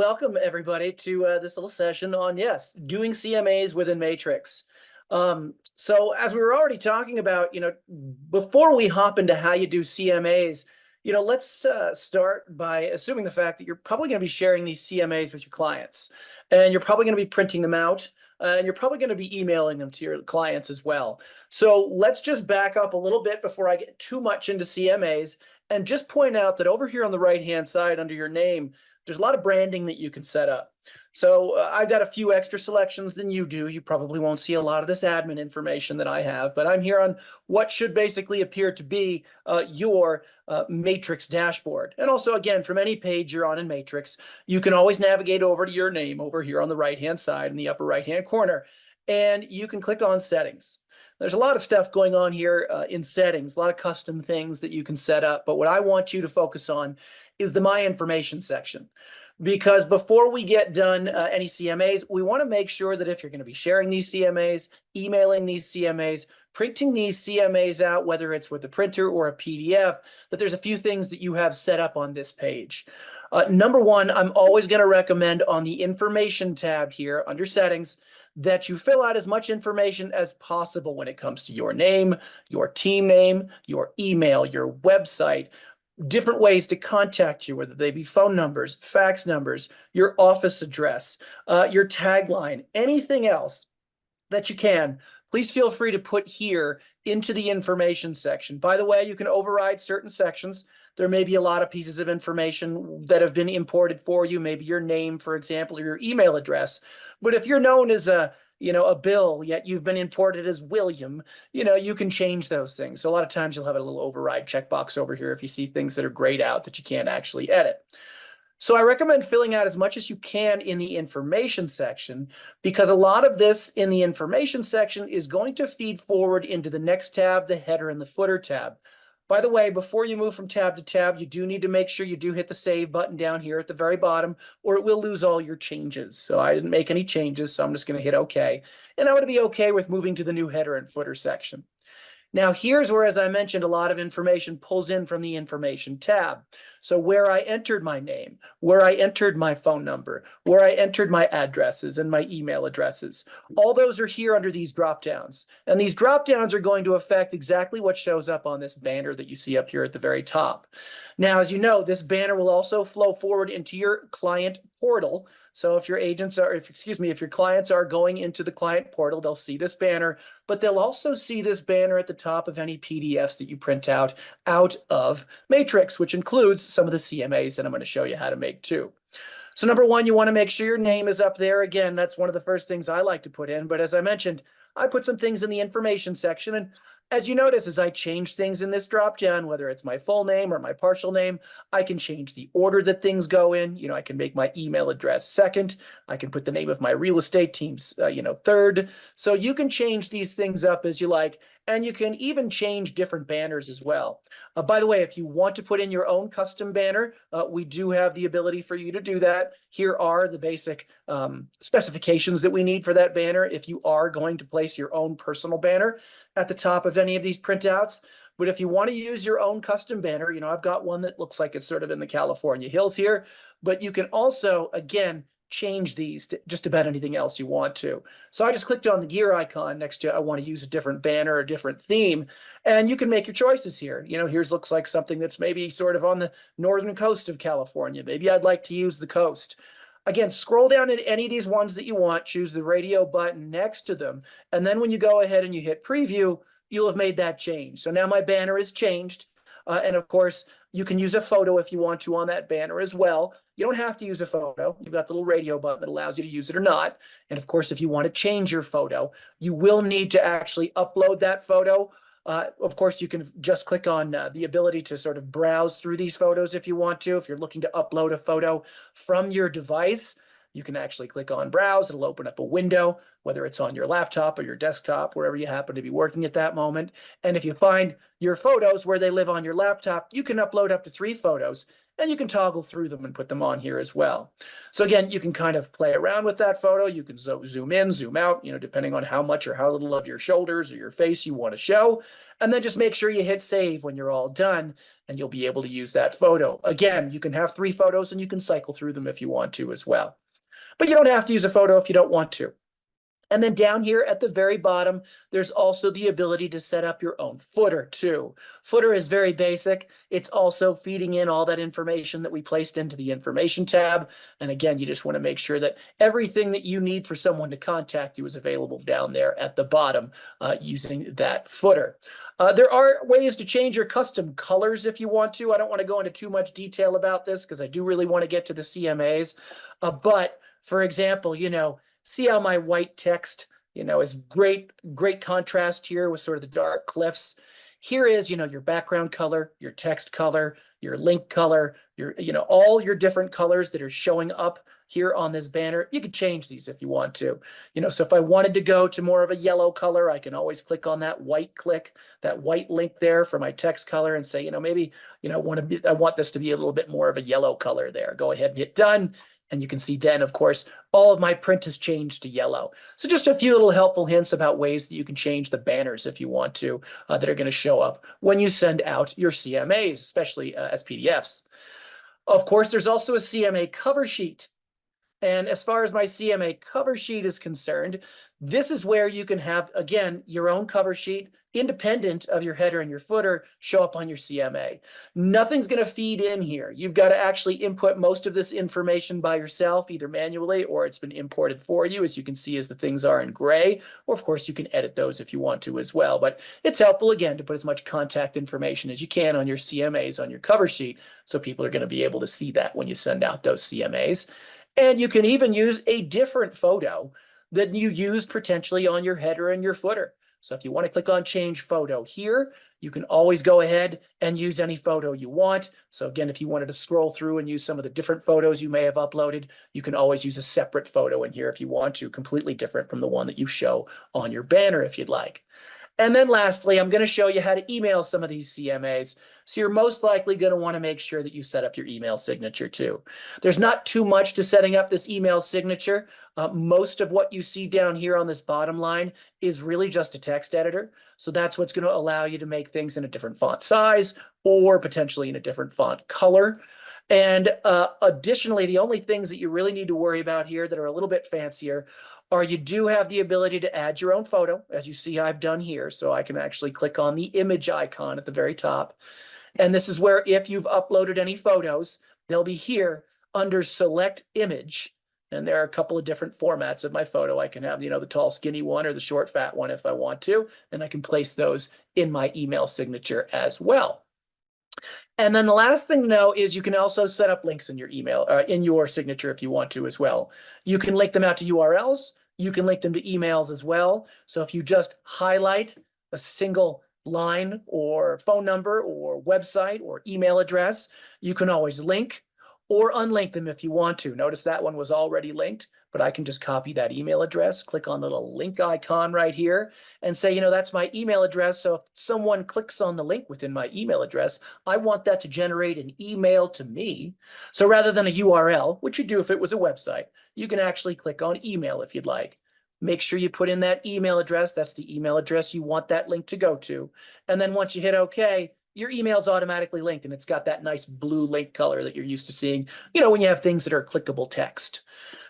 welcome everybody to this little session on, yes, doing CMAs within Matrix. So as we were already talking about, before we hop into how you do CMAs, let's start by assuming the fact that you're probably going to be sharing these CMAs with your clients, and you're probably going to be printing them out, and you're probably going to be emailing them to your clients as well. So let's just back up a little bit before I get too much into CMAs and just point out that over here on the right-hand side under your name, there's a lot of branding that you can set up. So I've got a few extra selections than you do. You probably won't see a lot of this admin information that I have, but I'm here on what should basically appear to be your Matrix dashboard. And also, again, from any page you're on in Matrix, you can always navigate over to your name over here on the right-hand side in the upper right-hand corner, and you can click on settings. There's a lot of stuff going on here in settings, a lot of custom things that you can set up. But what I want you to focus on is the My Information section. Because before we get done any CMAs, we want to make sure that if you're going to be sharing these CMAs, emailing these CMAs, printing these CMAs out, whether it's with a printer or a PDF, that there's a few things that you have set up on this page. Number one, I'm always going to recommend on the Information tab here under Settings that you fill out as much information as possible when it comes to your name, your team name, your email, your website, different ways to contact you, whether they be phone numbers, fax numbers, your office address, your tagline, anything else that you can. Please feel free to put here into the information section. By the way, you can override certain sections. There may be a lot of pieces of information that have been imported for you, maybe your name, for example, or your email address. But if you're known as a Bill, yet you've been imported as William, you can change those things. So a lot of times you'll have a little override checkbox over here if you see things that are grayed out that you can't actually edit. So I recommend filling out as much as you can in the information section, because a lot of this in the information section is going to feed forward into the next tab, the header and the footer tab. By the way, before you move from tab to tab, you do need to make sure you do hit the save button down here at the very bottom, or it will lose all your changes. So I didn't make any changes, so I'm just going to hit OK. And I would be OK with moving to the new header and footer section. Now here's where, as I mentioned, a lot of information pulls in from the Information tab. So where I entered my name, where I entered my phone number, where I entered my addresses and my email addresses, all those are here under these drop downs. And these drop downs are going to affect exactly what shows up on this banner that you see up here at the very top. Now, as you know, this banner will also flow forward into your client portal. So if your if your clients are going into the client portal, they'll see this banner, but they'll also see this banner at the top of any PDFs that you print out of Matrix, which includes some of the CMAs that I'm going to show you how to make too. So number one, you want to make sure your name is up there. Again, that's one of the first things I like to put in. But as I mentioned, I put some things in the information section. And as you notice, as I change things in this dropdown, whether it's my full name or my partial name, I can change the order that things go in. I can make my email address second. I can put the name of my real estate teams, third. So you can change these things up as you like, and you can even change different banners as well. By the way, if you want to put in your own custom banner, we do have the ability for you to do that. Here are the basic specifications that we need for that banner if you are going to place your own personal banner at the top of any of these printouts. But if you want to use your own custom banner, I've got one that looks like it's sort of in the California hills here, but you can also, again, change these to just about anything else you want to. So I just clicked on the gear icon next to I want to use a different banner, a different theme, and you can make your choices here. Here's looks like something that's maybe sort of on the northern coast of California. Maybe I'd like to use the coast. Again, scroll down in any of these ones that you want, choose the radio button next to them, and then when you go ahead and you hit preview, you'll have made that change. So now my banner is changed, and of course, you can use a photo if you want to on that banner as well. You don't have to use a photo. You've got the little radio button that allows you to use it or not. And of course, if you want to change your photo, you will need to actually upload that photo. Of course, you can just click on the ability to sort of browse through these photos if you want to. If you're looking to upload a photo from your device, you can actually click on Browse. It'll open up a window, whether it's on your laptop or your desktop, wherever you happen to be working at that moment. And if you find your photos where they live on your laptop, you can upload up to 3 photos. and you can toggle through them and put them on here as well. So again, you can kind of play around with that photo. You can zoom in, zoom out, depending on how much or how little of your shoulders or your face you want to show. And then just make sure you hit save when you're all done, and you'll be able to use that photo. Again, you can have 3 photos and you can cycle through them if you want to as well. But you don't have to use a photo if you don't want to. And then down here at the very bottom, there's also the ability to set up your own footer too. Footer is very basic. It's also feeding in all that information that we placed into the information tab. And again, you just want to make sure that everything that you need for someone to contact you is available down there at the bottom using that footer. There are ways to change your custom colors if you want to. I don't want to go into too much detail about this because I do really want to get to the CMAs. But for example, see how my white text, is great contrast here with sort of the dark cliffs. Here is, your background color, your text color, your link color, all your different colors that are showing up here on this banner. You can change these if you want to. So if I wanted to go to more of a yellow color, I can always click on that white link there for my text color and say, maybe, I want this to be a little bit more of a yellow color there. Go ahead and hit done. And you can see then, of course, all of my print has changed to yellow. So just a few little helpful hints about ways that you can change the banners if you want to, that are going to show up when you send out your CMAs, especially as PDFs. Of course, there's also a CMA cover sheet. And as far as my CMA cover sheet is concerned, this is where you can have, again, your own cover sheet, independent of your header and your footer, show up on your CMA. Nothing's going to feed in here. You've got to actually input most of this information by yourself, either manually or it's been imported for you, as you can see as the things are in gray. Or, of course, you can edit those if you want to as well. But it's helpful, again, to put as much contact information as you can on your CMAs on your cover sheet, so people are going to be able to see that when you send out those CMAs. And you can even use a different photo that you use potentially on your header and your footer. So if you want to click on change photo here, you can always go ahead and use any photo you want. So again, if you wanted to scroll through and use some of the different photos you may have uploaded, you can always use a separate photo in here if you want to, completely different from the one that you show on your banner if you'd like. And then lastly, I'm going to show you how to email some of these CMAs. So you're most likely going to want to make sure that you set up your email signature too. There's not too much to setting up this email signature. Most of what you see down here on this bottom line is really just a text editor. So that's what's going to allow you to make things in a different font size or potentially in a different font color. And additionally, the only things that you really need to worry about here that are a little bit fancier are you do have the ability to add your own photo, as you see I've done here. So I can actually click on the image icon at the very top. And this is where if you've uploaded any photos, they'll be here under select image. And there are a couple of different formats of my photo. I can have, the tall, skinny one or the short, fat one if I want to. And I can place those in my email signature as well. And then the last thing to know is you can also set up links in your email, in your signature if you want to as well. You can link them out to URLs. You can link them to emails as well. So if you just highlight a single line or phone number or website or email address, you can always link or unlink them if you want to. Notice that one was already linked, but I can just copy that email address, click on the little link icon right here and say, that's my email address. So if someone clicks on the link within my email address, I want that to generate an email to me. So rather than a URL, which you do if it was a website, you can actually click on email if you'd like. Make sure you put in that email address. That's the email address you want that link to go to. And then once you hit OK, your email is automatically linked and it's got that nice blue link color that you're used to seeing, when you have things that are clickable text.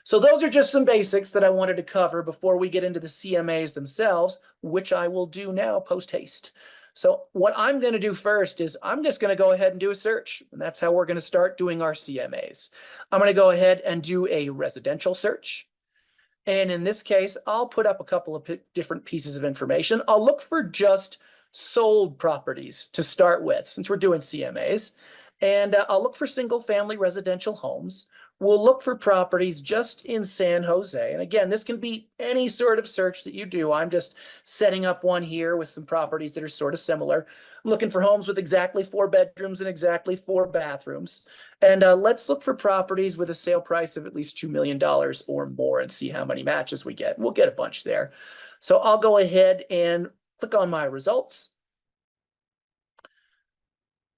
So those are just some basics that I wanted to cover before we get into the CMAs themselves, which I will do now post haste. So what I'm going to do first is I'm just going to go ahead and do a search. And that's how we're going to start doing our CMAs. I'm going to go ahead and do a residential search. And in this case, I'll put up a couple of different pieces of information. I'll look for just sold properties to start with, since we're doing CMAs. And I'll look for single family residential homes. We'll look for properties just in San Jose. And again, this can be any sort of search that you do. I'm just setting up one here with some properties that are sort of similar. I'm looking for homes with exactly 4 bedrooms and exactly 4 bathrooms. And let's look for properties with a sale price of at least $2 million or more and see how many matches we get. We'll get a bunch there. So I'll go ahead and click on my results.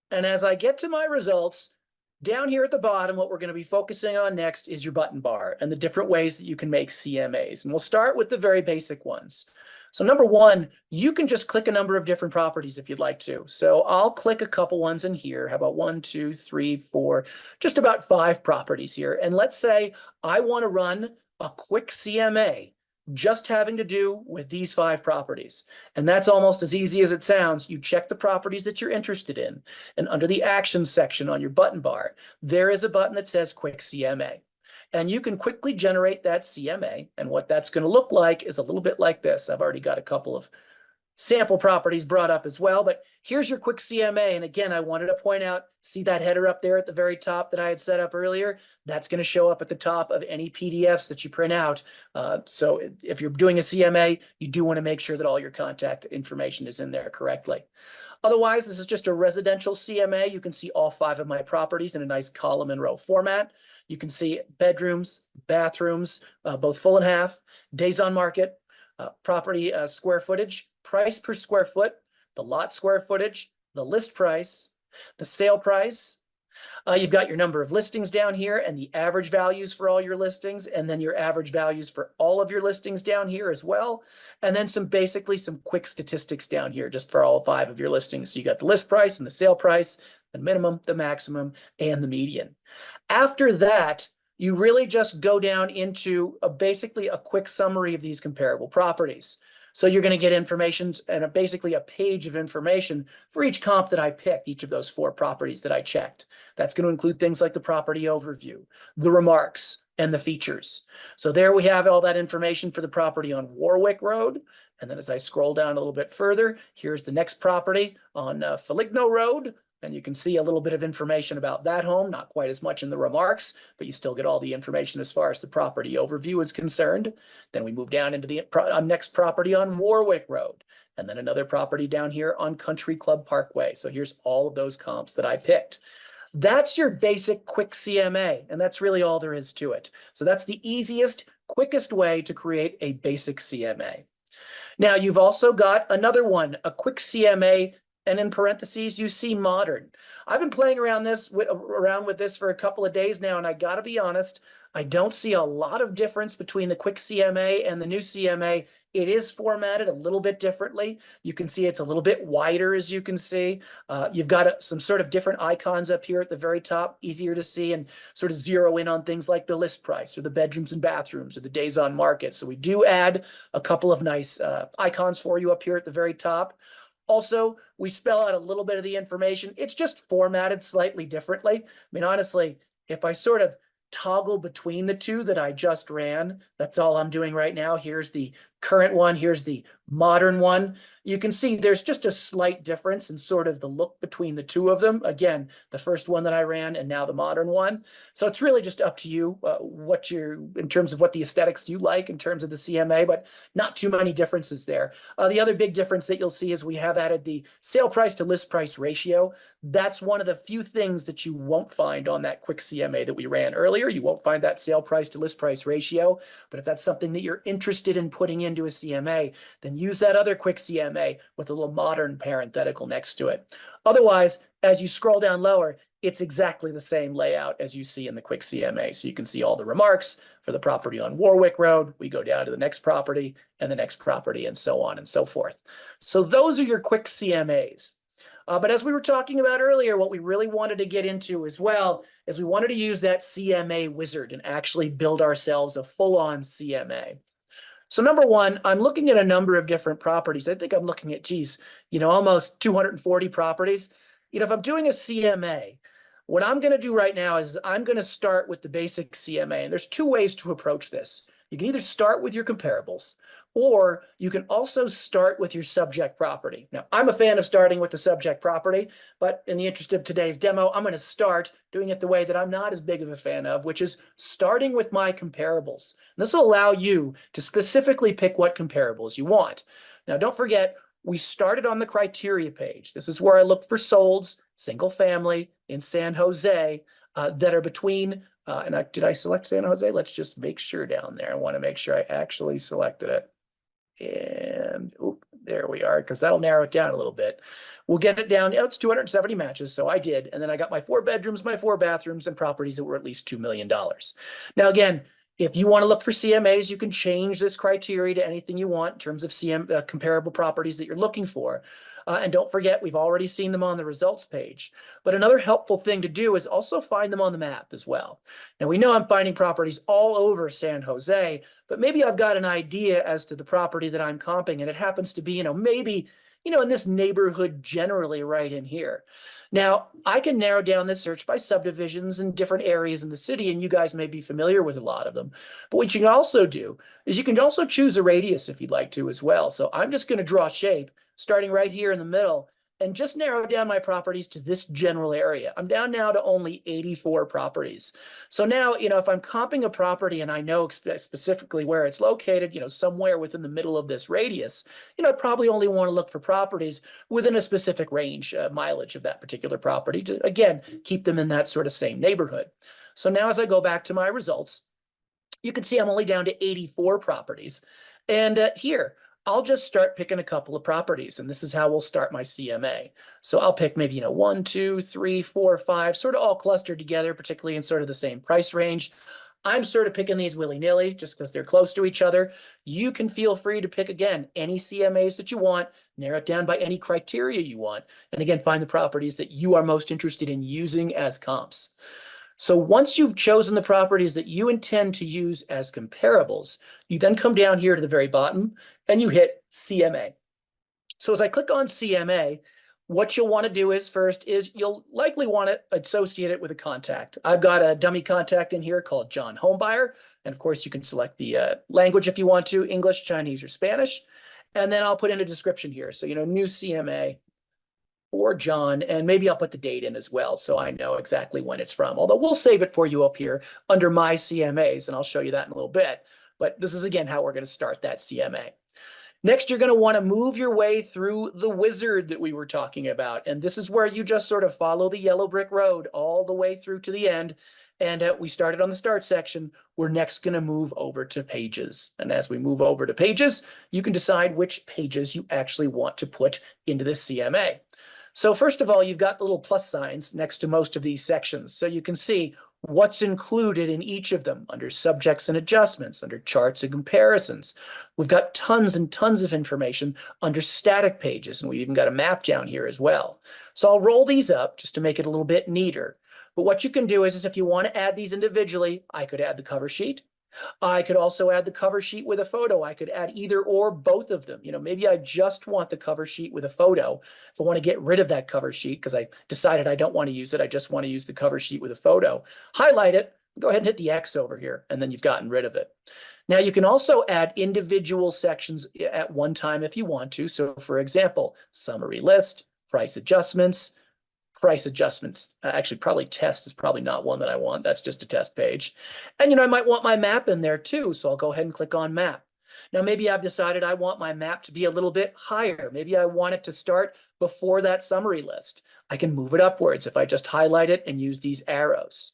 And as I get to my results, Down here at the bottom, what we're going to be focusing on next is your button bar and the different ways that you can make CMAs. And we'll start with the very basic ones. So number one, you can just click a number of different properties if you'd like to. So I'll click a couple ones in here. How about 1, 2, 3, 4, just about 5 properties here. And let's say I want to run a quick CMA just having to do with these 5 properties. And that's almost as easy as it sounds. You check the properties that you're interested in. And under the actions section on your button bar, there is a button that says quick CMA. And you can quickly generate that CMA. And what that's going to look like is a little bit like this. I've already got a couple of sample properties brought up as well, but here's your quick CMA. And again, I wanted to point out, see that header up there at the very top that I had set up earlier? That's going to show up at the top of any PDFs that you print out. So if you're doing a CMA, you do want to make sure that all your contact information is in there correctly. Otherwise, this is just a residential CMA. You can see all 5 of my properties in a nice column and row format. You can see bedrooms, bathrooms, both full and half, days on market, property square footage, price per square foot, the lot square footage, the list price, the sale price. You've got your number of listings down here and the average values for all your listings, and then your average values for all of your listings down here as well. And then basically some quick statistics down here just for all 5 of your listings. So you got the list price and the sale price, the minimum, the maximum, and the median. After that, you really just go down into basically a quick summary of these comparable properties. So you're going to get information and basically a page of information for each comp that I picked, each of those 4 properties that I checked. That's going to include things like the property overview, the remarks, and the features. So there we have all that information for the property on Warwick Road. And then as I scroll down a little bit further, here's the next property on Feligno Road. And you can see a little bit of information about that home, not quite as much in the remarks, but you still get all the information as far as the property overview is concerned. Then we move down into the next property on Warwick Road, and then another property down here on Country Club Parkway. So here's all of those comps that I picked. That's your basic quick CMA, and that's really all there is to it. So that's the easiest, quickest way to create a basic CMA. Now you've also got another one, a quick CMA, and in parentheses, you see modern. I've been playing around with this for a couple of days now, and I got to be honest, I don't see a lot of difference between the quick CMA and the new CMA. It is formatted a little bit differently. You can see it's a little bit wider, as you can see. You've got some sort of different icons up here at the very top, easier to see and sort of zero in on things like the list price or the bedrooms and bathrooms or the days on market. So we do add a couple of nice icons for you up here at the very top. Also, we spell out a little bit of the information. It's just formatted slightly differently. I mean, honestly, if I sort of toggle between the 2 that I just ran, that's all I'm doing right now. Here's the current one. Here's the modern one. You can see there's just a slight difference in sort of the look between the 2 of them. Again, the first one that I ran and now the modern one. So it's really just up to you in terms of what the aesthetics you like in terms of the CMA, but not too many differences there. The other big difference that you'll see is we have added the sale price to list price ratio. That's one of the few things that you won't find on that quick CMA that we ran earlier. You won't find that sale price to list price ratio, but if that's something that you're interested in putting into a CMA, then use that other quick CMA with a little modern parenthetical next to it. Otherwise, as you scroll down lower, it's exactly the same layout as you see in the quick CMA. So you can see all the remarks for the property on Warwick Road. We go down to the next property and the next property and so on and so forth. So those are your quick CMAs. But as we were talking about earlier, what we really wanted to get into as well is we wanted to use that CMA Wizard and actually build ourselves a full-on CMA. So number one, I'm looking at a number of different properties. I think I'm looking at, almost 240 properties. If I'm doing a CMA, what I'm going to do right now is I'm going to start with the basic CMA. And there's 2 ways to approach this. You can either start with your comparables, or you can also start with your subject property. Now, I'm a fan of starting with the subject property, but in the interest of today's demo, I'm going to start doing it the way that I'm not as big of a fan of, which is starting with my comparables. And this will allow you to specifically pick what comparables you want. Now, don't forget, we started on the criteria page. This is where I look for solds, single family in San Jose that are between did I select San Jose? Let's just make sure down there. I want to make sure I actually selected it. And There we are, because that'll narrow it down a little bit. We'll get it down. Oh, it's 270 matches, so I did. And then I got my 4 bedrooms, my 4 bathrooms, and properties that were at least $2 million. Now, again, if you want to look for CMAs, you can change this criteria to anything you want in terms of comparable properties that you're looking for. And don't forget, we've already seen them on the results page. But another helpful thing to do is also find them on the map as well. Now, we know I'm finding properties all over San Jose, but maybe I've got an idea as to the property that I'm comping, and it happens to be, maybe, in this neighborhood generally right in here. Now, I can narrow down this search by subdivisions in different areas in the city, and you guys may be familiar with a lot of them. But what you can also do is you can also choose a radius if you'd like to as well. So I'm just going to draw shape starting right here in the middle and just narrow down my properties to this general area. I'm down now to only 84 properties. So now, if I'm comping a property and I know specifically where it's located, somewhere within the middle of this radius, I probably only want to look for properties within a specific range, mileage of that particular property to, again, keep them in that sort of same neighborhood. So now as I go back to my results, you can see I'm only down to 84 properties. And here, I'll just start picking a couple of properties, and this is how we'll start my CMA. So I'll pick maybe, 1, 2, 3, 4, 5, sort of all clustered together, particularly in sort of the same price range. I'm sort of picking these willy-nilly just because they're close to each other. You can feel free to pick, again, any CMAs that you want, narrow it down by any criteria you want, and again, find the properties that you are most interested in using as comps. So once you've chosen the properties that you intend to use as comparables, you then come down here to the very bottom and you hit CMA. So as I click on CMA, what you'll want to do is first is you'll likely want to associate it with a contact. I've got a dummy contact in here called John Homebuyer. And of course, you can select the language if you want to, English, Chinese, or Spanish. And then I'll put in a description here. So, new CMA for John, and maybe I'll put the date in as well so I know exactly when it's from. Although we'll save it for you up here under my CMAs, and I'll show you that in a little bit. But this is, again, how we're going to start that CMA. Next, you're going to want to move your way through the wizard that we were talking about. And this is where you just sort of follow the yellow brick road all the way through to the end. And we started on the start section. We're next going to move over to pages. And as we move over to pages, you can decide which pages you actually want to put into this CMA. So first of all, you've got the little plus signs next to most of these sections. So you can see what's included in each of them under subjects and adjustments, under charts and comparisons. We've got tons and tons of information under static pages, and we've even got a map down here as well. So I'll roll these up just to make it a little bit neater. But what you can do is if you want to add these individually, I could add the cover sheet. I could also add the cover sheet with a photo. I could add either or both of them. Maybe I just want the cover sheet with a photo. If I want to get rid of that cover sheet because I decided I don't want to use it, I just want to use the cover sheet with a photo. Highlight it, go ahead and hit the X over here, and then you've gotten rid of it. Now, you can also add individual sections at one time if you want to. So, for example, summary list, price adjustments, actually probably test is probably not one that I want. That's just a test page. And, I might want my map in there too. So I'll go ahead and click on map. Now, maybe I've decided I want my map to be a little bit higher. Maybe I want it to start before that summary list. I can move it upwards if I just highlight it and use these arrows.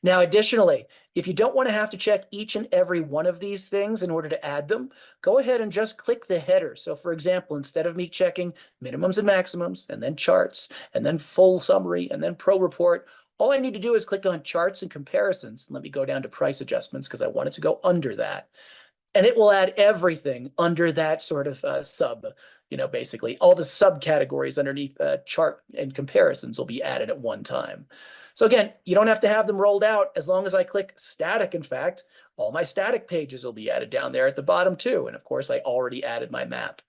Now, additionally, if you don't want to have to check each and every one of these things in order to add them, go ahead and just click the header. So for example, instead of me checking minimums and maximums, and then charts, and then full summary, and then pro report, all I need to do is click on charts and comparisons. Let me go down to price adjustments because I want it to go under that. And it will add everything under that sort of sub, basically all the subcategories underneath chart and comparisons will be added at one time. So again, you don't have to have them rolled out as long as I click static. In fact, all my static pages will be added down there at the bottom too. And of course, I already added my map.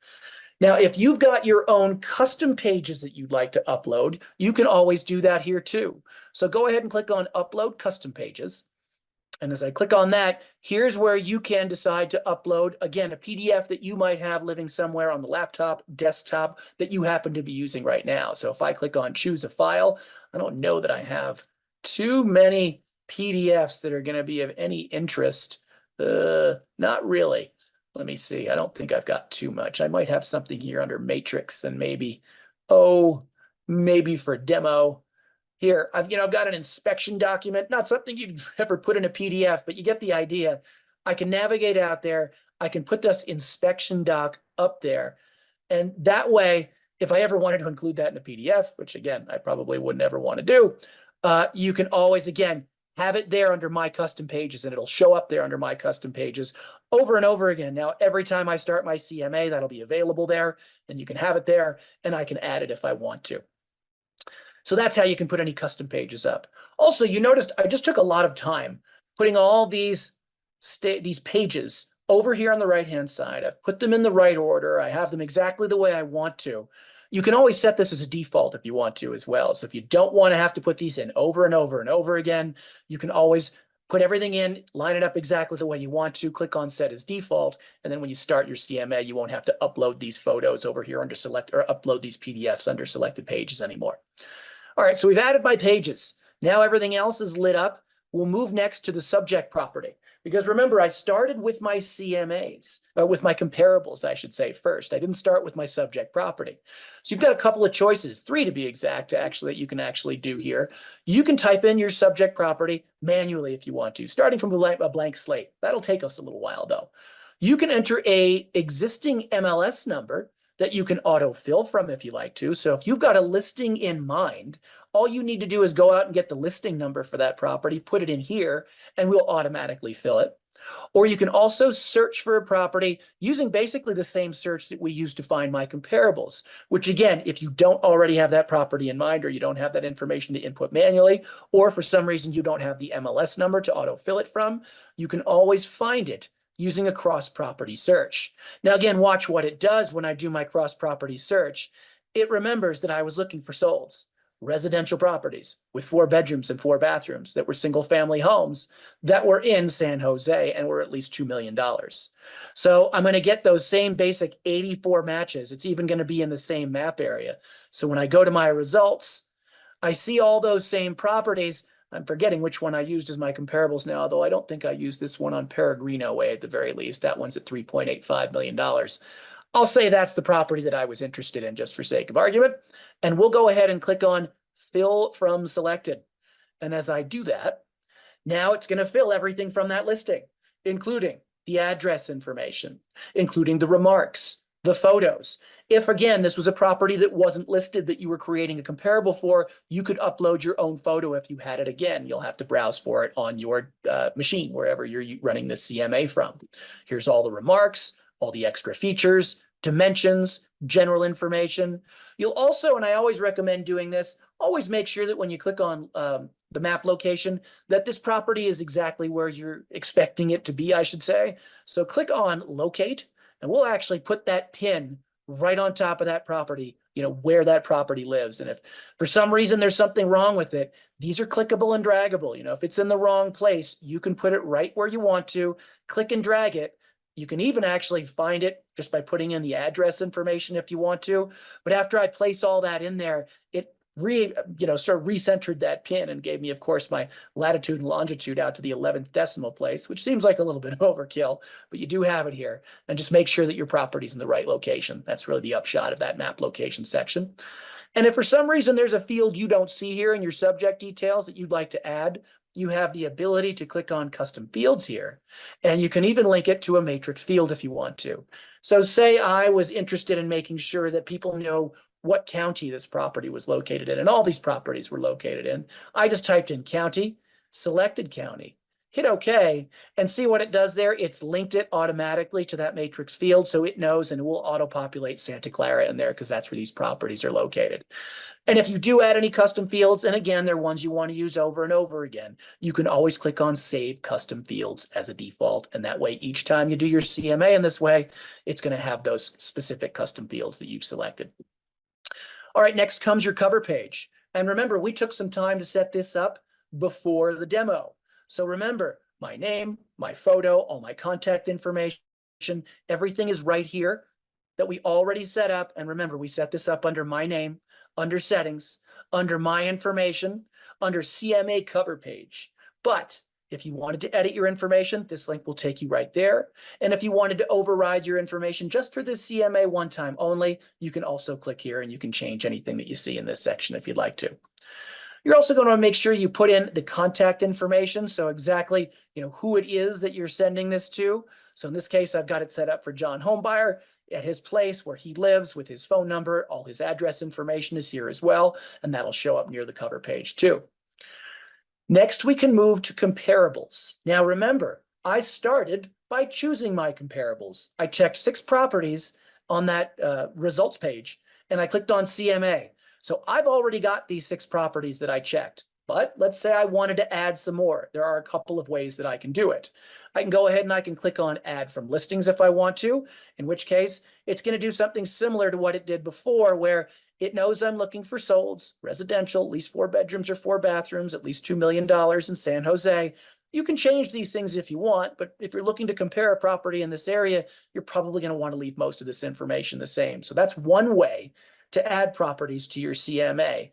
Now, if you've got your own custom pages that you'd like to upload, you can always do that here too. So go ahead and click on Upload Custom Pages. And as I click on that, here's where you can decide to upload, again, a PDF that you might have living somewhere on the laptop, desktop that you happen to be using right now. So if I click on Choose a File, I don't know that I have too many PDFs that are going to be of any interest. Not really. Let me see. I don't think I've got too much. I might have something here under Matrix and maybe for demo. Here, I've got an inspection document, not something you'd ever put in a PDF, but you get the idea. I can navigate out there. I can put this inspection doc up there. And that way, if I ever wanted to include that in a PDF, which again, I probably wouldn't ever want to do, you can always, again, have it there under my custom pages, and it'll show up there under my custom pages over and over again. Now, every time I start my CMA, that'll be available there, and you can have it there, and I can add it if I want to. So that's how you can put any custom pages up. Also, you noticed I just took a lot of time putting all these pages over here on the right-hand side. I've put them in the right order. I have them exactly the way I want to. You can always set this as a default if you want to as well. So if you don't want to have to put these in over and over and over again, you can always put everything in, line it up exactly the way you want to, click on set as default, and then when you start your CMA, you won't have to upload these photos over here under select, or upload these PDFs under selected pages anymore. All right, so we've added my pages. Now everything else is lit up. We'll move next to the subject property. Because remember, I started with my CMAs, with my comparables, I should say, first. I didn't start with my subject property. So you've got a couple of choices, 3 to be exact, actually, that you can actually do here. You can type in your subject property manually if you want to, starting from a blank slate. That'll take us a little while, though. You can enter an existing MLS number that you can autofill from if you like to. So if you've got a listing in mind, all you need to do is go out and get the listing number for that property, put it in here, and we'll automatically fill it. Or you can also search for a property using basically the same search that we use to find my comparables, which again, if you don't already have that property in mind, or you don't have that information to input manually, or for some reason you don't have the MLS number to autofill it from, you can always find it using a cross-property search. Now again, watch what it does when I do my cross-property search. It remembers that I was looking for solds, residential properties with 4 bedrooms and 4 bathrooms that were single-family homes that were in San Jose and were at least $2 million. So I'm going to get those same basic 84 matches. It's even going to be in the same map area. So when I go to my results, I see all those same properties. I'm forgetting which one I used as my comparables now, though I don't think I used this one on Peregrino Way at the very least. That one's at $3.85 million. I'll say that's the property that I was interested in just for sake of argument. And we'll go ahead and click on Fill from Selected. And as I do that, now it's going to fill everything from that listing, including the address information, including the remarks, the photos. If, again, this was a property that wasn't listed that you were creating a comparable for, you could upload your own photo if you had it. Again, you'll have to browse for it on your machine, wherever you're running the CMA from. Here's all the remarks, all the extra features, dimensions, general information. You'll also, and I always recommend doing this, always make sure that when you click on the map location, that this property is exactly where you're expecting it to be, I should say. So click on Locate, and we'll actually put that pin right on top of that property, where that property lives. And if for some reason there's something wrong with it, these are clickable and draggable. If it's in the wrong place, you can put it right where you want to, click and drag it. You can even actually find it just by putting in the address information if you want to. But after I place all that in there, it sort of recentered that pin and gave me, of course, my latitude and longitude out to the 11th decimal place, which seems like a little bit of overkill, but you do have it here. And just make sure that your property's in the right location. That's really the upshot of that map location section. And if for some reason there's a field you don't see here in your subject details that you'd like to add, you have the ability to click on custom fields here, and you can even link it to a matrix field if you want to. So say I was interested in making sure that people know what county this property was located in, and all these properties were located in. I just typed in county, selected county, hit OK, and see what it does there. It's linked it automatically to that matrix field, so it knows, and it will auto-populate Santa Clara in there because that's where these properties are located. And if you do add any custom fields, and again, they're ones you want to use over and over again, you can always click on Save Custom Fields as a default. And that way, each time you do your CMA in this way, it's going to have those specific custom fields that you've selected. All right, next comes your cover page. And remember, we took some time to set this up before the demo. So remember, my name, my photo, all my contact information, everything is right here that we already set up. And remember, we set this up under my name, under settings, under my information, under CMA cover page. But if you wanted to edit your information, this link will take you right there. And if you wanted to override your information just for this CMA one time only, you can also click here and you can change anything that you see in this section if you'd like to. You're also going to make sure you put in the contact information. So exactly, who it is that you're sending this to. So in this case, I've got it set up for John Homebuyer. at his place where he lives with his phone number. All his address information is here as well, and that'll show up near the cover page too. Next, we can move to comparables. Now remember, I started by choosing my comparables. I checked 6 properties on that results page, and I clicked on CMA. So I've already got these 6 properties that I checked. But let's say I wanted to add some more. There are a couple of ways that I can do it. I can go ahead and I can click on add from listings if I want to, in which case it's going to do something similar to what it did before, where it knows I'm looking for solds, residential, at least 4 bedrooms or 4 bathrooms, at least $2 million in San Jose. You can change these things if you want, but if you're looking to compare a property in this area, you're probably going to want to leave most of this information the same. So that's one way to add properties to your CMA.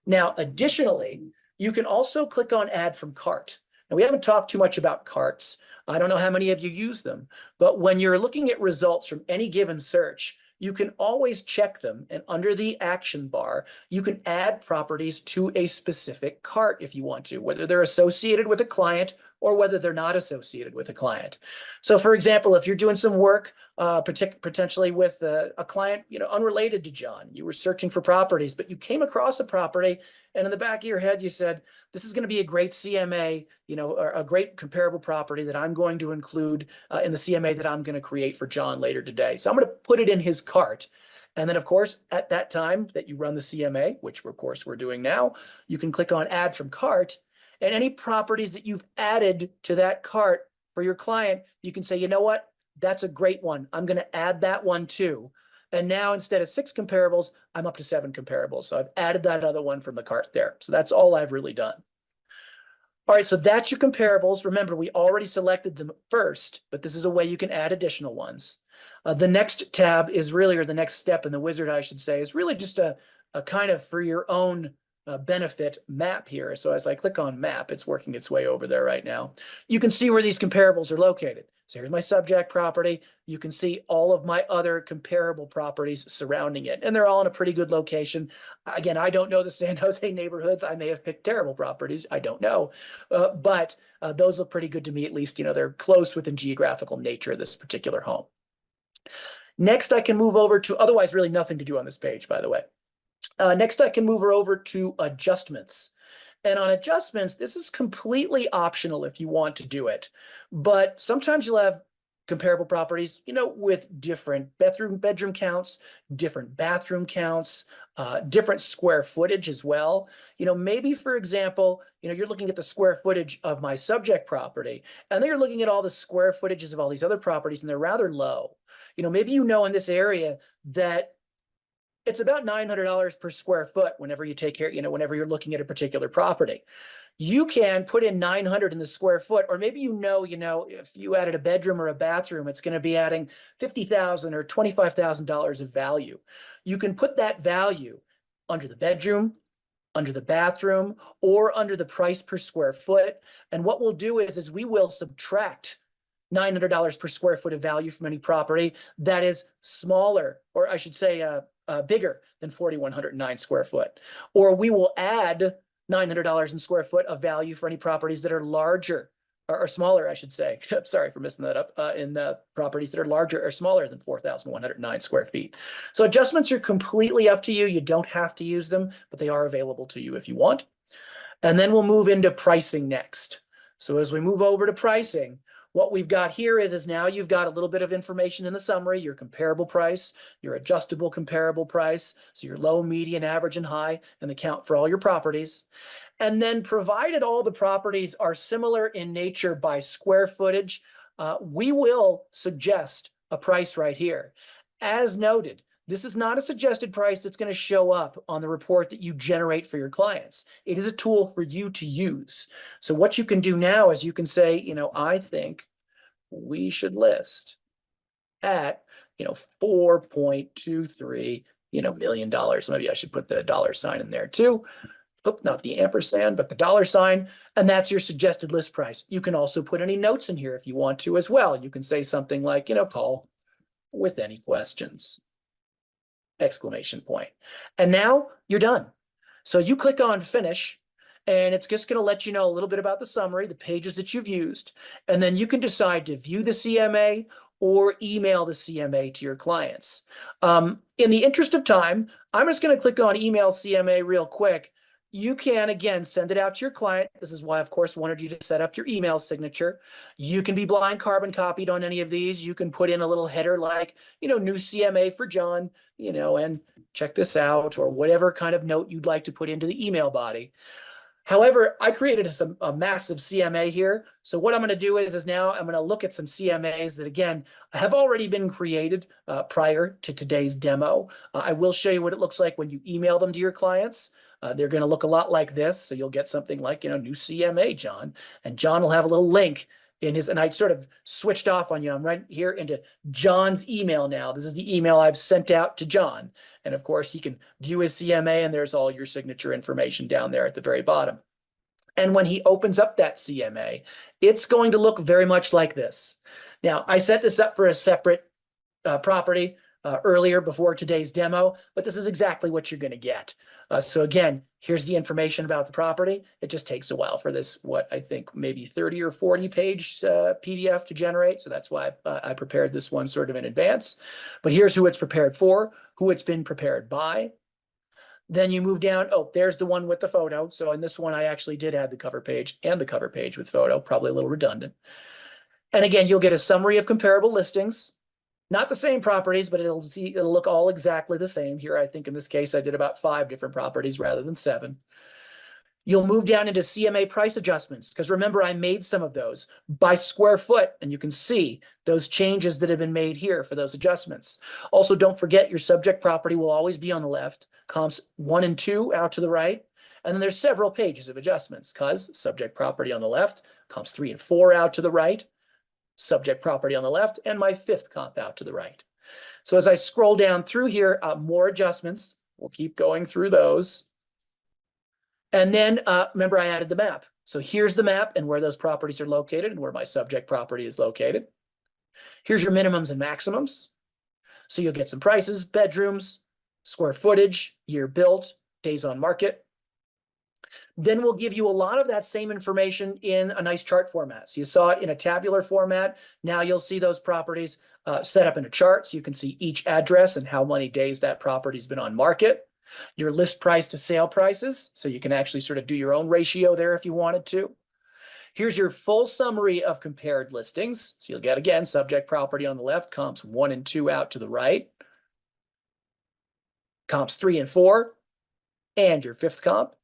Now, additionally, you can also click on add from cart. Now, we haven't talked too much about carts. I don't know how many of you use them, but when you're looking at results from any given search, you can always check them, and under the action bar, you can add properties to a specific cart if you want to, whether they're associated with a client or whether they're not associated with a client. So for example, if you're doing some work potentially with a client, unrelated to John, you were searching for properties, but you came across a property, and in the back of your head, you said, this is going to be a great CMA, or a great comparable property that I'm going to include in the CMA that I'm going to create for John later today. So I'm going to put it in his cart. And then, of course, at that time that you run the CMA, which of course we're doing now, you can click on add from cart, and any properties that you've added to that cart for your client, you can say, you know what, that's a great one. I'm going to add that one too. And now instead of 6 comparables, I'm up to 7 comparables. So I've added that other one from the cart there. So that's all I've really done. All right, so that's your comparables. Remember, we already selected them first, but this is a way you can add additional ones. The next tab is really, or the next step in the wizard, I should say, is really just a kind of for your own benefit map here. So as I click on map, it's working its way over there right now. You can see where these comparables are located. So here's my subject property. You can see all of my other comparable properties surrounding it, and they're all in a pretty good location. Again, I don't know the San Jose neighborhoods. I may have picked terrible properties. I don't know, but those look pretty good to me, at least. They're close within geographical nature of this particular home. Next, I can move over to, otherwise really nothing to do on this page, by the way. Next, I can move her over to adjustments. And on adjustments, this is completely optional if you want to do it. But sometimes you'll have comparable properties, with different bedroom counts, different bathroom counts, different square footage as well. Maybe, for example, you're looking at the square footage of my subject property, and then you're looking at all the square footages of all these other properties, and they're rather low. Maybe in this area that it's about $900 per square foot whenever you take care, whenever you're looking at a particular property. You can put in 900 in the square foot, or maybe if you added a bedroom or a bathroom, it's going to be adding $50,000 or $25,000 of value. You can put that value under the bedroom, under the bathroom, or under the price per square foot. And what we'll do is we will subtract $900 per square foot of value from any property that is smaller, or I should say bigger than 4,109 square foot. Or we will add $900 in square foot of value for any properties that are larger or smaller, I should say. Sorry for messing that up, in the properties that are larger or smaller than 4,109 square feet. So adjustments are completely up to you. You don't have to use them, but they are available to you if you want. And then we'll move into pricing next. So as we move over to pricing, what we've got here is now you've got a little bit of information in the summary, your comparable price, your adjustable comparable price, so your low, median, average, and high, and the count for all your properties. And then provided all the properties are similar in nature by square footage, we will suggest a price right here. As noted, this is not a suggested price that's going to show up on the report that you generate for your clients. It is a tool for you to use. So what you can do now is you can say, I think we should list at, $4.23, million. Maybe I should put the dollar sign in there too. Oh, not the ampersand, but the dollar sign. And that's your suggested list price. You can also put any notes in here if you want to as well. You can say something like, call with any questions. Exclamation point. And now you're done. So you click on finish, and it's just going to let you know a little bit about the summary, the pages that you've used, and then you can decide to view the CMA or email the CMA to your clients. In the interest of time, I'm just going to click on email CMA real quick. You can, again, send it out to your client. This is why, of course, wanted you to set up your email signature. You can be blind carbon copied on any of these. You can put in a little header like, new CMA for John, and check this out, or whatever kind of note you'd like to put into the email body. However, I created a massive CMA here. So what I'm going to do is now I'm going to look at some CMAs that, again, have already been created prior to today's demo. I will show you what it looks like when you email them to your clients. They're going to look a lot like this. So you'll get something like, new CMA, John. And John will have a little link in his, and I sort of switched off on you. I'm right here into John's email now. This is the email I've sent out to John. And of course, he can view his CMA, and there's all your signature information down there at the very bottom. And when he opens up that CMA, it's going to look very much like this. Now, I set this up for a separate property earlier before today's demo, but this is exactly what you're going to get. So again, here's the information about the property. It just takes a while for this, what I think maybe 30 or 40 page PDF to generate. So that's why I prepared this one sort of in advance. But here's who it's prepared for, who it's been prepared by. Then you move down. Oh, there's the one with the photo. So in this one, I actually did add the cover page and the cover page with photo, probably a little redundant. And again, you'll get a summary of comparable listings. Not the same properties, but it'll look all exactly the same. Here, I think in this case, I did about 5 different properties rather than 7. You'll move down into CMA price adjustments, because remember, I made some of those by square foot, and you can see those changes that have been made here for those adjustments. Also, don't forget your subject property will always be on the left, comps 1 and 2 out to the right. And then there's several pages of adjustments, because subject property on the left, comps 3 and 4 out to the right, subject property on the left, and my 5th comp out to the right. So as I scroll down through here, more adjustments. We'll keep going through those. And then remember, I added the map. So here's the map and where those properties are located and where my subject property is located. Here's your minimums and maximums. So you'll get some prices, bedrooms, square footage, year built, days on market. Then we'll give you a lot of that same information in a nice chart format. So you saw it in a tabular format. Now you'll see those properties set up in a chart, so you can see each address and how many days that property's been on market. Your list price to sale prices, so you can actually sort of do your own ratio there if you wanted to. Here's your full summary of compared listings. So you'll get, again, subject property on the left, comps 1 and 2 out to the right, comps 3 and 4, and your 5th comp.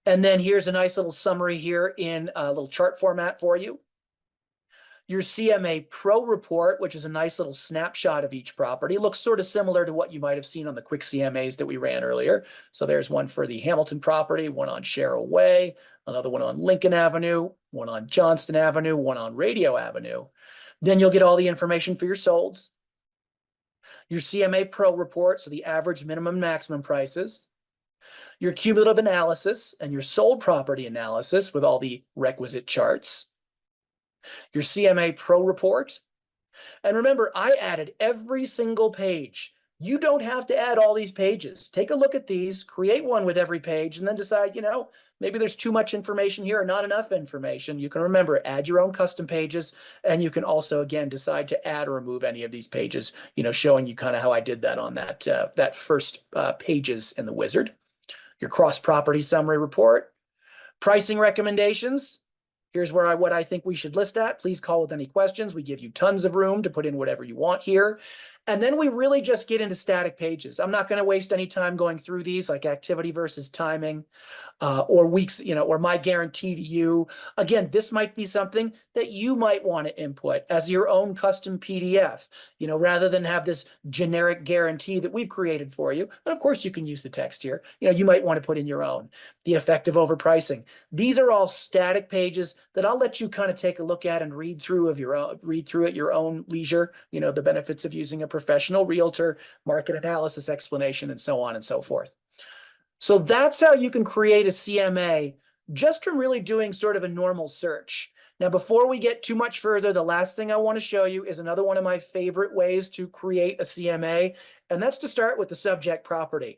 And then here's a nice little summary here in a little chart format for you. Your CMA Pro report, which is a nice little snapshot of each property, looks sort of similar to what you might have seen on the quick CMAs that we ran earlier. So there's one for the Hamilton property, one on Sherrill Way, another one on Lincoln Avenue, one on Johnston Avenue, one on Radio Avenue. Then you'll get all the information for your solds. Your CMA Pro report, so the average, minimum, maximum prices. Your cumulative analysis and your sold property analysis with all the requisite charts. Your CMA Pro report. And remember, I added every single page. You don't have to add all these pages. Take a look at these, create one with every page, and then decide, maybe there's too much information here or not enough information. You can remember, add your own custom pages, and you can also, again, decide to add or remove any of these pages, showing you kind of how I did that on that first pages in the wizard. Your cross-property summary report, pricing recommendations. Here's what I think we should list at. Please call with any questions. We give you tons of room to put in whatever you want here. And then we really just get into static pages. I'm not going to waste any time going through these, like activity versus timing, or weeks, or my guarantee to you. Again, this might be something that you might want to input as your own custom PDF, rather than have this generic guarantee that we've created for you. And of course, you can use the text here. You might want to put in your own. The effect of overpricing. These are all static pages that I'll let you kind of take a look at and read through at your own leisure. The benefits of using a professional realtor, market analysis explanation, and so on and so forth. So that's how you can create a CMA just from really doing sort of a normal search. Now, before we get too much further, the last thing I want to show you is another one of my favorite ways to create a CMA, and that's to start with the subject property.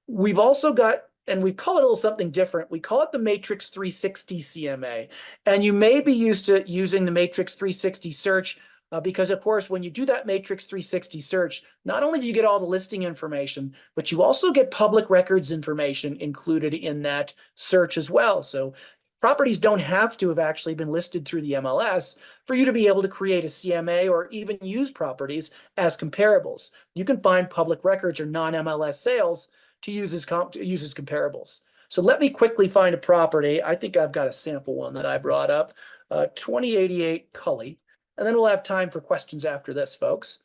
We've also got, and we call it a little something different. We call it the Matrix 360 CMA. And you may be used to using the Matrix 360 search because of course, when you do that Matrix 360 search, not only do you get all the listing information, but you also get public records information included in that search as well. So properties don't have to have actually been listed through the MLS for you to be able to create a CMA or even use properties as comparables. You can find public records or non-MLS sales to use as comparables. So let me quickly find a property. I think I've got a sample one that I brought up, 2088 Cully. And then we'll have time for questions after this, folks.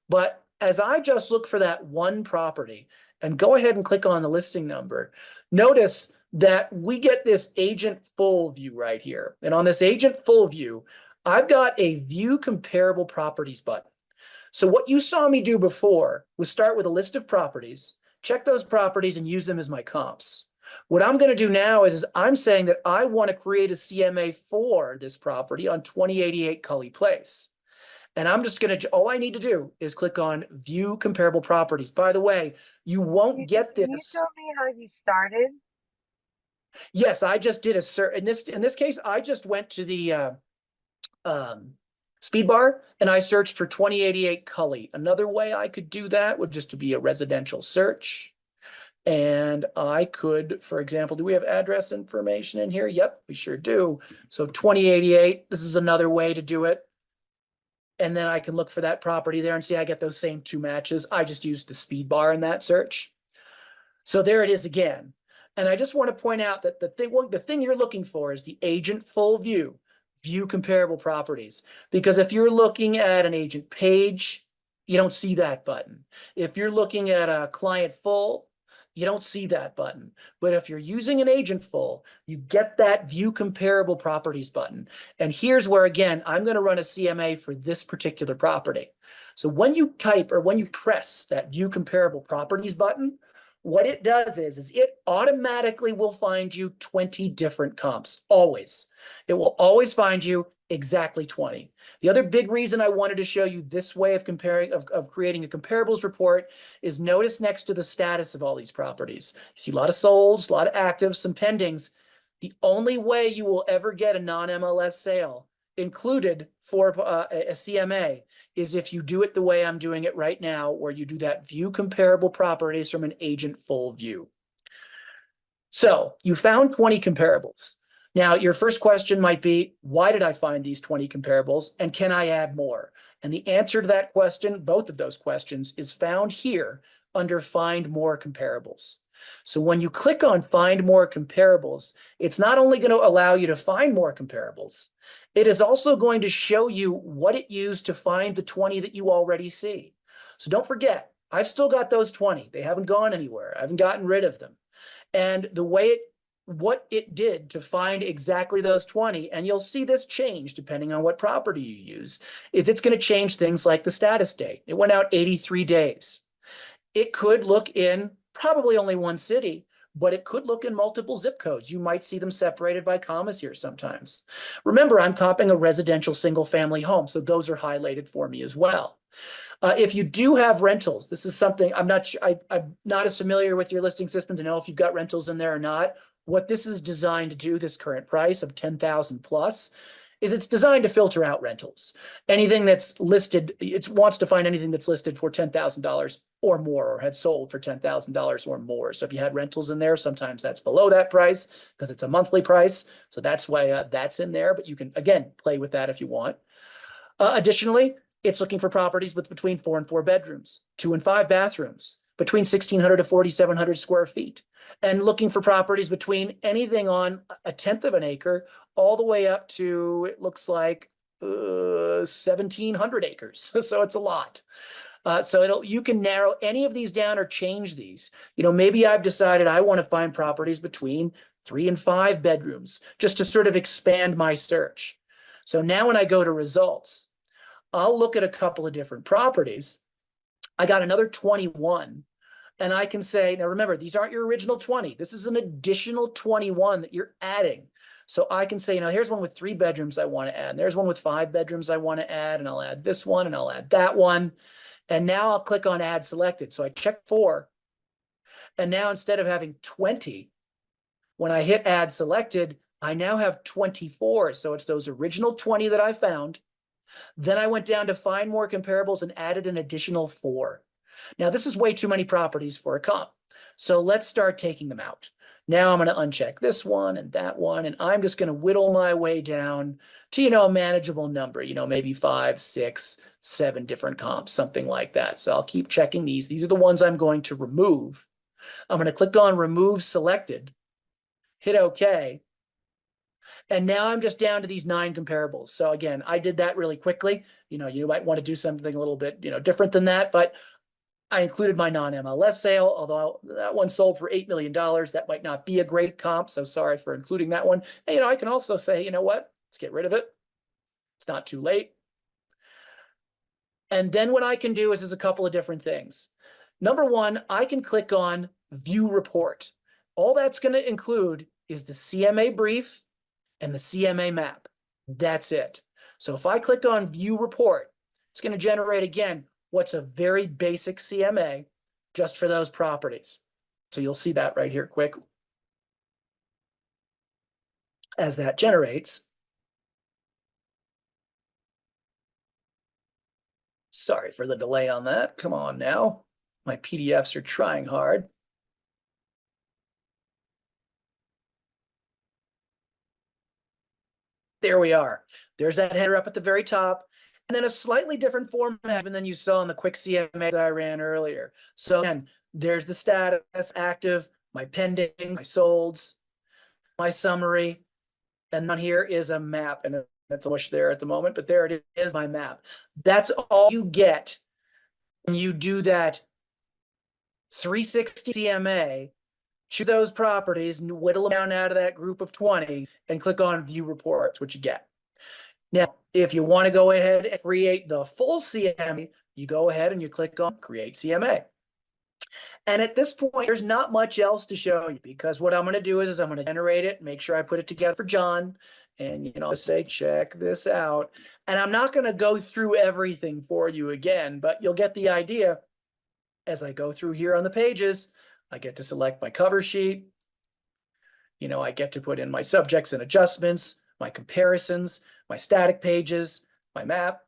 But as I just look for that one property and go ahead and click on the listing number, notice that we get this agent full view right here. And on this agent full view, I've got a view comparable properties button. So what you saw me do before was start with a list of properties, check those properties and use them as my comps. What I'm going to do now is I'm saying that I want to create a CMA for this property on 2088 Cully Place. And I'm just going to, all I need to do is click on view comparable properties. By the way, you won't get this. Can you show me how you started? Yes, I just did a search. In this case, I just went to the speed bar and I searched for 2088 Cully. Another way I could do that would just to be a residential search. And I could, for example, do we have address information in here? Yep, we sure do. So 2088, this is another way to do it. And then I can look for that property there and see I get those same two matches. I just used the speed bar in that search. So there it is again. And I just want to point out that the thing you're looking for is the agent full view, view comparable properties. Because if you're looking at an agent page, you don't see that button. If you're looking at a client full, you don't see that button. But if you're using an agent full, you get that view comparable properties button. And here's where, again, I'm going to run a CMA for this particular property. So when you type or when you press that view comparable properties button, what it does is it automatically will find you 20 different comps, always. It will always find you exactly 20. The other big reason I wanted to show you this way of creating a comparables report is notice next to the status of all these properties. You see a lot of solds, a lot of actives, some pendings. The only way you will ever get a non-MLS sale included for a CMA is if you do it the way I'm doing it right now, where you do that view comparable properties from an agent full view. So you found 20 comparables. Now, your first question might be, why did I find these 20 comparables and can I add more? And the answer to that question, both of those questions, is found here under Find More Comparables. So when you click on Find More Comparables, it's not only going to allow you to find more comparables, it is also going to show you what it used to find the 20 that you already see. So don't forget, I've still got those 20. They haven't gone anywhere. I haven't gotten rid of them. And the way what it did to find exactly those 20, and you'll see this change depending on what property you use, is it's going to change things like the status date. It went out 83 days. It could look in probably only one city, but it could look in multiple zip codes. You might see them separated by commas here sometimes. Remember, I'm comping a residential single family home, so those are highlighted for me as well. If you do have rentals, this is something I'm not as familiar with your listing system to know if you've got rentals in there or not. What this is designed to do, this current price of 10,000 plus, is it's designed to filter out rentals. Anything that's listed, it wants to find anything that's listed for $10,000 or more, or had sold for $10,000 or more. So if you had rentals in there, sometimes that's below that price because it's a monthly price. So that's why that's in there. But you can, again, play with that if you want. Additionally, it's looking for properties with between 4 and 4 bedrooms, 2 and 5 bathrooms, between 1,600 to 4,700 square feet, and looking for properties between anything on 1/10 of an acre all the way up to, it looks like 1,700 acres. So it's a lot. So you can narrow any of these down or change these. You know, maybe I've decided I want to find properties between 3 and 5 bedrooms just to sort of expand my search. So now when I go to results, I'll look at a couple of different properties. I got another 21. And I can say, now remember, these aren't your original 20. This is an additional 21 that you're adding. So I can say, you know, here's one with 3 bedrooms I want to add. And there's one with 5 bedrooms I want to add. And I'll add this one and I'll add that one. And now I'll click on Add Selected. So I check 4. And now instead of having 20, when I hit Add Selected, I now have 24. So it's those original 20 that I found. Then I went down to find more comparables and added an additional 4. Now, this is way too many properties for a comp. So let's start taking them out. Now I'm going to uncheck this one and that one, and I'm just going to whittle my way down to, a manageable number, maybe 5, 6, 7 different comps, something like that. So I'll keep checking these. These are the ones I'm going to remove. I'm going to click on Remove Selected, hit OK. And now I'm just down to these 9 comparables. So again, I did that really quickly. You might want to do something a little bit, different than that, but I included my non-MLS sale, although that one sold for $8 million. That might not be a great comp, so sorry for including that one. And, I can also say, you know what? Let's get rid of it. It's not too late. And then what I can do is a couple of different things. Number one, I can click on View Report. All that's going to include is the CMA brief and the CMA map. That's it. So if I click on View Report, it's going to generate, again, what's a very basic CMA just for those properties. So you'll see that right here quick. As that generates. Sorry for the delay on that. Come on now. My PDFs are trying hard. There we are. There's that header up at the very top. And then a slightly different format than you saw in the quick CMA that I ran earlier. So again, there's the status, active, my pending, my solds, my summary, and on here is a map, and it's a mush there at the moment, but there it is, my map. That's all you get when you do that 360 CMA. Choose those properties, whittle them down out of that group of 20, and click on View Reports, what you get. Now, if you want to go ahead and create the full CMA, you go ahead and you click on Create CMA. And at this point, there's not much else to show you, because what I'm going to do is I'm going to generate it, make sure I put it together for John, and say, check this out. And I'm not going to go through everything for you again, but you'll get the idea. As I go through here on the pages, I get to select my cover sheet. I get to put in my subjects and adjustments, my comparisons, my static pages, my map,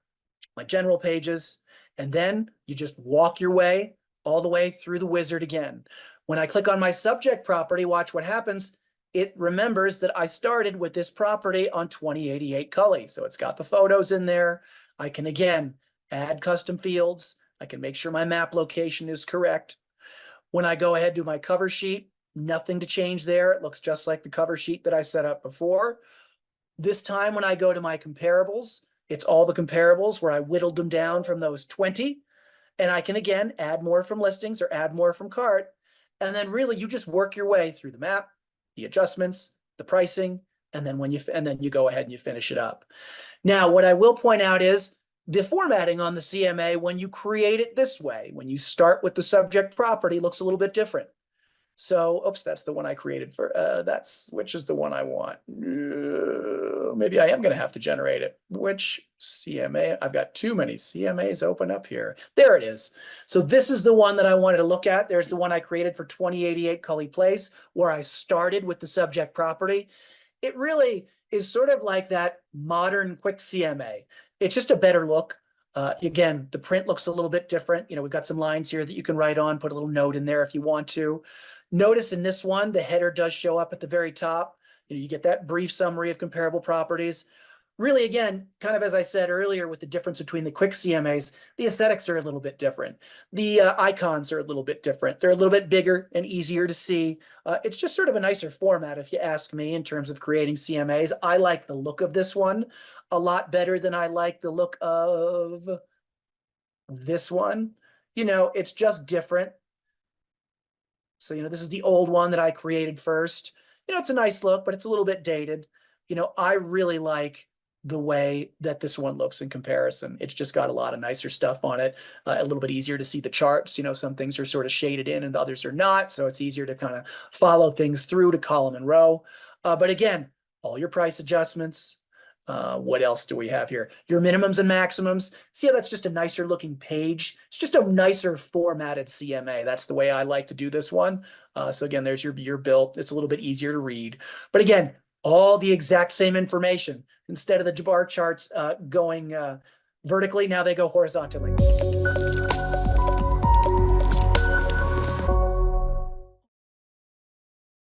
my general pages, and then you just walk your way all the way through the wizard again. When I click on my subject property, watch what happens. It remembers that I started with this property on 2088 Cully. So it's got the photos in there. I can, again, add custom fields. I can make sure my map location is correct. When I go ahead to my cover sheet, nothing to change there. It looks just like the cover sheet that I set up before. This time when I go to my comparables, it's all the comparables where I whittled them down from those 20. And I can, again, add more from listings or add more from cart. And then really you just work your way through the map, the adjustments, the pricing, and then you go ahead and you finish it up. Now, what I will point out is the formatting on the CMA, when you create it this way, when you start with the subject property, looks a little bit different. So, oops, that's the one I created for, which is the one I want. Maybe I am going to have to generate it. Which CMA? I've got too many CMAs open up here. There it is. So this is the one that I wanted to look at. There's the one I created for 2088 Cully Place, where I started with the subject property. It really is sort of like that modern quick CMA. It's just a better look. Again, the print looks a little bit different. We've got some lines here that you can write on, put a little note in there if you want to. Notice in this one, the header does show up at the very top. You get that brief summary of comparable properties. Really, again, kind of as I said earlier, with the difference between the quick CMAs, the aesthetics are a little bit different. The icons are a little bit different. They're a little bit bigger and easier to see. It's just sort of a nicer format, if you ask me, in terms of creating CMAs. I like the look of this one a lot better than I like the look of this one. It's just different. So, this is the old one that I created first. It's a nice look, but it's a little bit dated. I really like the way that this one looks in comparison. It's just got a lot of nicer stuff on it, a little bit easier to see the charts. Some things are sort of shaded in and the others are not. So it's easier to kind of follow things through to column and row. But again, all your price adjustments. What else do we have here? Your minimums and maximums. See how that's just a nicer looking page? It's just a nicer formatted CMA. That's the way I like to do this one. So again, there's your bill. It's a little bit easier to read. But again, all the exact same information. Instead of the bar charts going vertically, now they go horizontally.